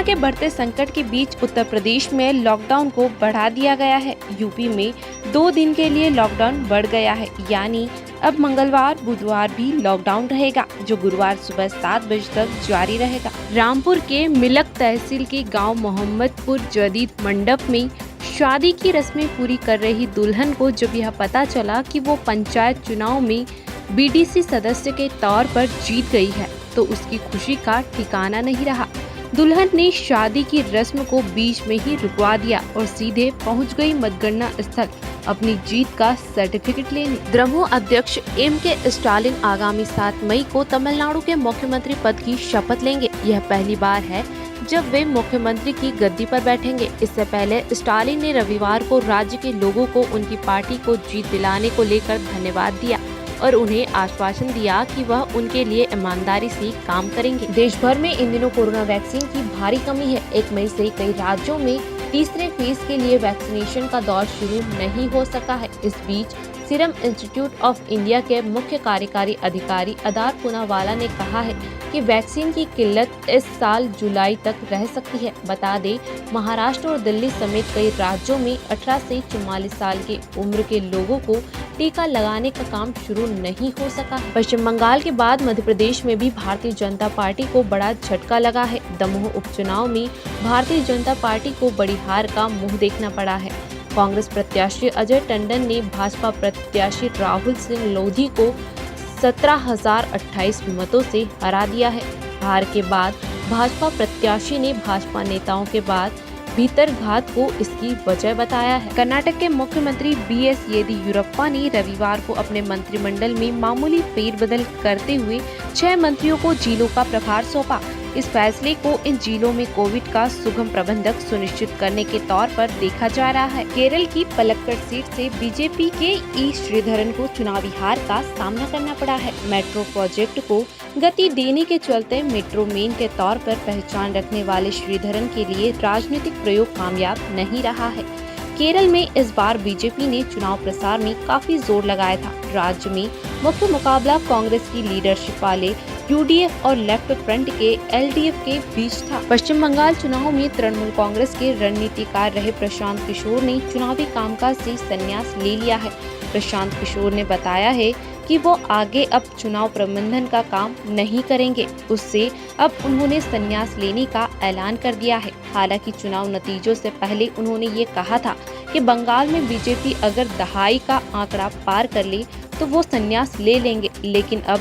Corona के बढ़ते संकट के बीच उत्तर प्रदेश में लॉकडाउन को बढ़ा दिया गया है। यूपी में 2 दिन के लिए लॉकडाउन बढ़ गया है, यानी अब मंगलवार बुधवार भी लॉकडाउन रहेगा, जो गुरुवार सुबह 7 बजे तक जारी रहेगा। रामपुर के मिलक तहसील के गांव मोहम्मदपुर जदीद मंडप में शादी की रस्में पूरी कर रही दुल्हन को जब यह पता चला कि वो पंचायत चुनाव में बीडीसी सदस्य के तौर पर जीत गई है, तो उसकी खुशी का ठिकाना नहीं रहा। दुल्हन ने शादी की रस्म को बीच में ही रुकवा दिया और सीधे पहुंच गई मतगणना स्थल अपनी जीत का सर्टिफिकेट लेने। द्रमुह अध्यक्ष M.K. स्टालिन आगामी 7 मई को तमिलनाडु के मुख्यमंत्री पद की शपथ लेंगे। यह पहली बार है जब वे मुख्यमंत्री की गद्दी पर बैठेंगे। इससे पहले स्टालिन ने रविवार को राज्य के लोगों को उनकी पार्टी को जीत दिलाने को लेकर धन्यवाद दिया और उन्हें आश्वासन दिया कि वह उनके लिए ईमानदारी से काम करेंगे। देश भर में इन दिनों कोरोना वैक्सीन की भारी कमी है। 1 मई से कई राज्यों में तीसरे फेज के लिए वैक्सीनेशन का दौर शुरू नहीं हो सका है। इस बीच सीरम इंस्टीट्यूट ऑफ इंडिया के मुख्य कार्यकारी अधिकारी अदार पूनावाला ने कहा है कि वैक्सीन की किल्लत इस साल जुलाई तक रह सकती है। बता दें, महाराष्ट्र और दिल्ली समेत कई राज्यों में 18 से 44 साल के उम्र के लोगों को टीका लगाने का काम शुरू नहीं हो सका। पश्चिम बंगाल के बाद मध्य प्रदेश में भी भारतीय जनता पार्टी को बड़ा झटका लगा है। दमोह उपचुनाव में भारतीय जनता पार्टी को बड़ी हार का मुंह देखना पड़ा है। कांग्रेस प्रत्याशी अजय टंडन ने भाजपा प्रत्याशी राहुल सिंह लोधी को 17,028 मतों से हरा दिया है। हार के बाद भाजपा प्रत्याशी ने भाजपा नेताओं के बाद भीतरघात को इसकी वजह बताया है। कर्नाटक के मुख्यमंत्री BS येदियुरप्पा ने रविवार को अपने मंत्रिमंडल में मामूली फेरबदल करते हुए 6 मंत्रियों को जिलों का प्रभार सौंपा। इस फैसले को इन जिलों में कोविड का सुगम प्रबंधन सुनिश्चित करने के तौर पर देखा जा रहा है। केरल की पलक्कड़ सीट से बीजेपी के E श्रीधरन को चुनावी हार का सामना करना पड़ा है। मेट्रो प्रोजेक्ट को गति देने के चलते मेट्रो मेन के तौर पर पहचान रखने वाले श्रीधरन के लिए राजनीतिक प्रयोग कामयाब नहीं रहा है। केरल में इस बार बीजेपी ने चुनाव प्रचार में काफी जोर लगाया था। राज्य में मुख्य मुकाबला कांग्रेस की लीडरशिप वाले UDF और लेफ्ट फ्रंट के LDF के बीच था। पश्चिम बंगाल चुनाव में तृणमूल कांग्रेस के रणनीतिकार रहे प्रशांत किशोर ने चुनावी कामकाज से संन्यास ले लिया है। प्रशांत किशोर ने बताया है कि वो आगे अब चुनाव प्रबंधन का काम नहीं करेंगे। उससे अब उन्होंने संन्यास लेने का ऐलान कर दिया है। हालांकि चुनाव नतीजों से पहले उन्होंने ये कहा था कि बंगाल में बीजेपी अगर दहाई का आंकड़ा पार कर ले तो वो संन्यास ले लेंगे, लेकिन अब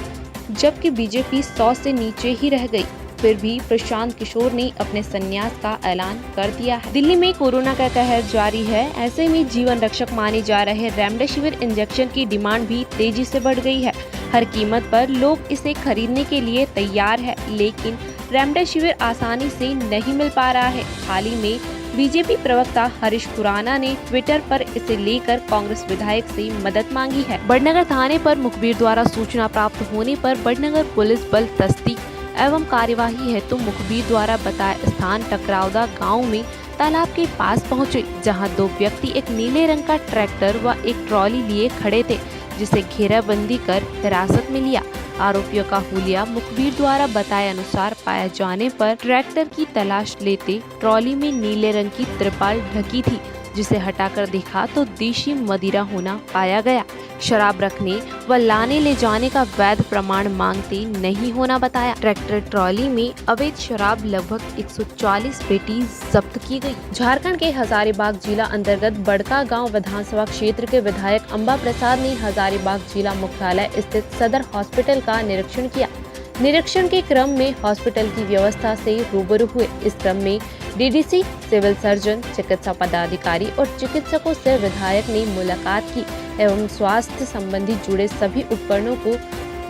जबकि बीजेपी 100 से नीचे ही रह गई, फिर भी प्रशांत किशोर ने अपने संन्यास का ऐलान कर दिया है। दिल्ली में कोरोना का कहर जारी है। ऐसे में जीवन रक्षक माने जा रहे रेमडेसिविर इंजेक्शन की डिमांड भी तेजी से बढ़ गई है। हर कीमत पर लोग इसे खरीदने के लिए तैयार है, लेकिन रेमडेसिविर आसानी से नहीं मिल पा रहा है। हाल ही में बीजेपी प्रवक्ता हरीश खुराना ने ट्विटर पर इसे लेकर कांग्रेस विधायक से मदद मांगी है। बड़नगर थाने पर मुखबिर द्वारा सूचना प्राप्त होने पर बड़नगर पुलिस बल तस्दीक एवं कार्यवाही हेतु मुखबिर द्वारा बताया स्थान टकरावदा गांव में तालाब के पास पहुंचे, जहां 2 व्यक्ति एक नीले रंग का ट्रैक्टर व एक ट्रॉली लिए खड़े थे, जिसे घेराबंदी कर हिरासत में लिया। आरोपियों का हुलिया मुखबिर द्वारा बताए अनुसार पाया जाने पर ट्रैक्टर की तलाश लेते ट्रॉली में नीले रंग की त्रिपाल ढकी थी, जिसे हटाकर देखा तो देशी मदिरा होना पाया गया। शराब रखने व लाने ले जाने का वैध प्रमाण मांगते नहीं होना बताया। ट्रैक्टर ट्रॉली में अवैध शराब लगभग 140 पेटी जब्त की गई। झारखंड के हजारीबाग जिला अंतर्गत बड़का गांव विधानसभा क्षेत्र के विधायक अंबा प्रसाद ने हजारीबाग जिला मुख्यालय स्थित सदर हॉस्पिटल का निरीक्षण किया। निरीक्षण के क्रम में हॉस्पिटल की व्यवस्था से रूबरू हुए। इस क्रम में DDC, सिविल सर्जन, चिकित्सा पदाधिकारी और चिकित्सकों से विधायक ने मुलाकात की एवं स्वास्थ्य संबंधी जुड़े सभी उपकरणों को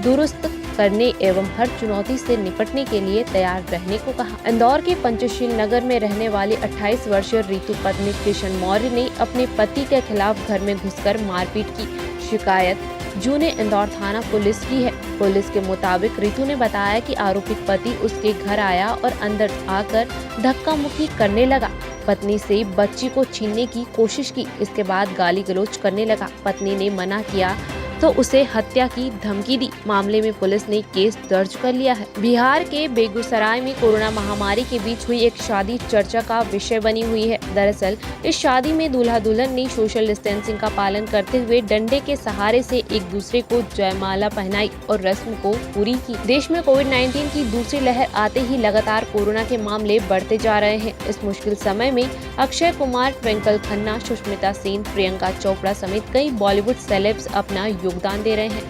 दुरुस्त करने एवं हर चुनौती से निपटने के लिए तैयार रहने को कहा। इंदौर के पंचशील नगर में रहने वाली 28 वर्षीय ऋतु पत्नी किशन मौर्य ने अपने पति के खिलाफ घर में घुसकर मारपीट की शिकायत जूने इंदौर थाना पुलिस की है। पुलिस के मुताबिक ऋतु ने बताया कि आरोपित पति उसके घर आया और अंदर आकर धक्का मुक्की करने लगा। पत्नी से बच्ची को छीनने की कोशिश की। इसके बाद गाली गलौज करने लगा। पत्नी ने मना किया तो उसे हत्या की धमकी दी। मामले में पुलिस ने केस दर्ज कर लिया है। बिहार के बेगूसराय में कोरोना महामारी के बीच हुई एक शादी चर्चा का विषय बनी हुई है। दरअसल इस शादी में दूल्हा दुल्हन ने सोशल डिस्टेंसिंग का पालन करते हुए डंडे के सहारे से एक दूसरे को जयमाला पहनाई और रस्म को पूरी की। देश में कोविड-19 की दूसरी लहर आते ही लगातार कोरोना के मामले बढ़ते जा रहे हैं। इस मुश्किल समय में अक्षय कुमार, ट्विंकल खन्ना, सुष्मिता सेन, प्रियंका चोपड़ा समेत कई बॉलीवुड सेलेब्स अपना योगदान दे रहे हैं,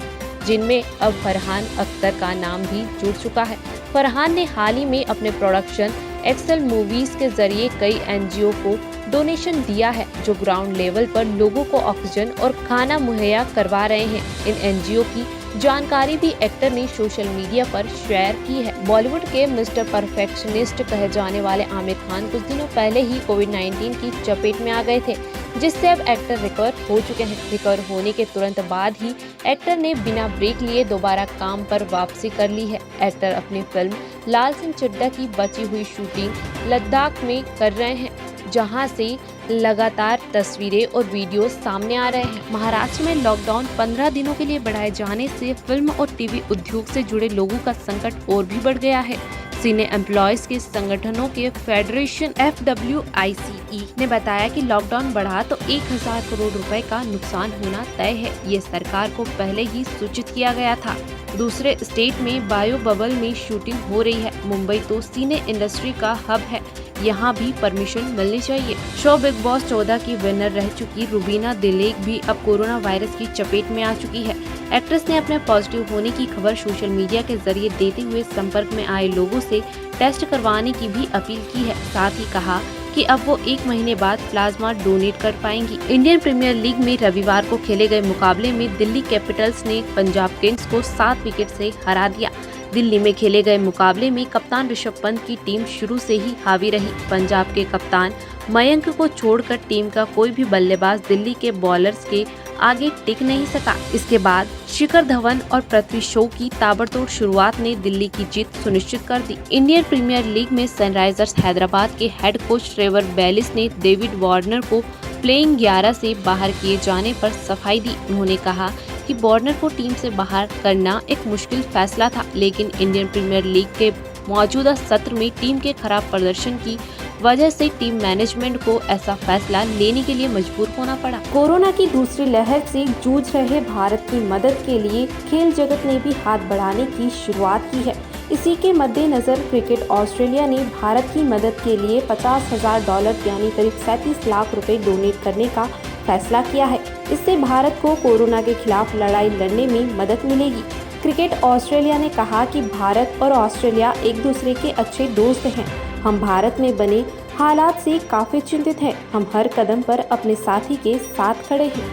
जिनमें अब फरहान अख्तर का नाम भी जुड़ चुका है। फरहान ने हाल ही में अपने प्रोडक्शन एक्सेल मूवीज के जरिए कई एनजीओ को डोनेशन दिया है, जो ग्राउंड लेवल पर लोगों को ऑक्सीजन और खाना मुहैया करवा रहे हैं। इन एनजीओ की जानकारी भी एक्टर ने सोशल मीडिया पर शेयर की है। बॉलीवुड के मिस्टर परफेक्शनिस्ट कहे जाने वाले आमिर खान कुछ दिनों पहले ही कोविड-19 की चपेट में आ गए थे, जिससे अब एक्टर रिकवर हो चुके हैं। रिकवर होने के तुरंत बाद ही एक्टर ने बिना ब्रेक लिए दोबारा काम पर वापसी कर ली है। एक्टर अपनी फिल्म लाल सिंह चड्ढा की बची हुई शूटिंग लद्दाख में कर रहे हैं, जहां से लगातार तस्वीरें और वीडियो सामने आ रहे हैं। महाराष्ट्र में लॉकडाउन 15 दिनों के लिए बढ़ाए जाने से फिल्म और टीवी उद्योग से जुड़े लोगों का संकट और भी बढ़ गया है। सिने एम्प्लॉयज के संगठनों के फेडरेशन FWICE ने बताया कि लॉकडाउन बढ़ा तो 1000 करोड़ रुपए का नुकसान होना तय है। ये सरकार को पहले ही सूचित किया गया था। दूसरे स्टेट में बायो बबल में शूटिंग हो रही है। मुंबई तो सिने इंडस्ट्री का हब है, यहाँ भी परमिशन मिलनी चाहिए। शो बिग बॉस 14 की विनर रह चुकी रुबीना दिलेक भी अब कोरोना वायरस की चपेट में आ चुकी है। एक्ट्रेस ने अपने पॉजिटिव होने की खबर सोशल मीडिया के जरिए देते हुए संपर्क में आए लोगों से टेस्ट करवाने की भी अपील की है। साथ ही कहा कि अब वो 1 महीने बाद प्लाज्मा डोनेट कर पाएंगी। इंडियन प्रीमियर लीग में रविवार को खेले गए मुकाबले में दिल्ली कैपिटल्स ने पंजाब किंग्स को 7 विकेट से हरा दिया। दिल्ली में खेले गए मुकाबले में कप्तान ऋषभ पंत की टीम शुरू से ही हावी रही। पंजाब के कप्तान मयंक को छोड़कर टीम का कोई भी बल्लेबाज दिल्ली के बॉलर्स के आगे टिक नहीं सका। इसके बाद शिखर धवन और पृथ्वी शॉ की ताबड़तोड़ शुरुआत ने दिल्ली की जीत सुनिश्चित कर दी। इंडियन प्रीमियर लीग में सनराइजर्स हैदराबाद के हेड कोच ट्रेवर बेलिस ने डेविड वार्नर को प्लेइंग 11 से बाहर किए जाने पर सफाई दी। उन्होंने कहा कि वार्नर को टीम से बाहर करना एक मुश्किल फैसला था, लेकिन इंडियन प्रीमियर लीग के मौजूदा सत्र में टीम के खराब प्रदर्शन की वजह से टीम मैनेजमेंट को ऐसा फैसला लेने के लिए मजबूर होना पड़ा। कोरोना की दूसरी लहर से जूझ रहे भारत की मदद के लिए खेल जगत ने भी हाथ बढ़ाने की शुरुआत की है। इसी के मद्देनजर क्रिकेट ऑस्ट्रेलिया ने भारत की मदद के लिए $50,000 यानी करीब 37 लाख रुपए डोनेट करने का फैसला किया है। इससे भारत को कोरोना के खिलाफ लड़ाई लड़ने में मदद मिलेगी। क्रिकेट ऑस्ट्रेलिया ने कहा कि भारत और ऑस्ट्रेलिया एक दूसरे के अच्छे दोस्त हैं। हम भारत में बने हालात से काफी चिंतित हैं। हम हर कदम पर अपने साथी के साथ खड़े हैं।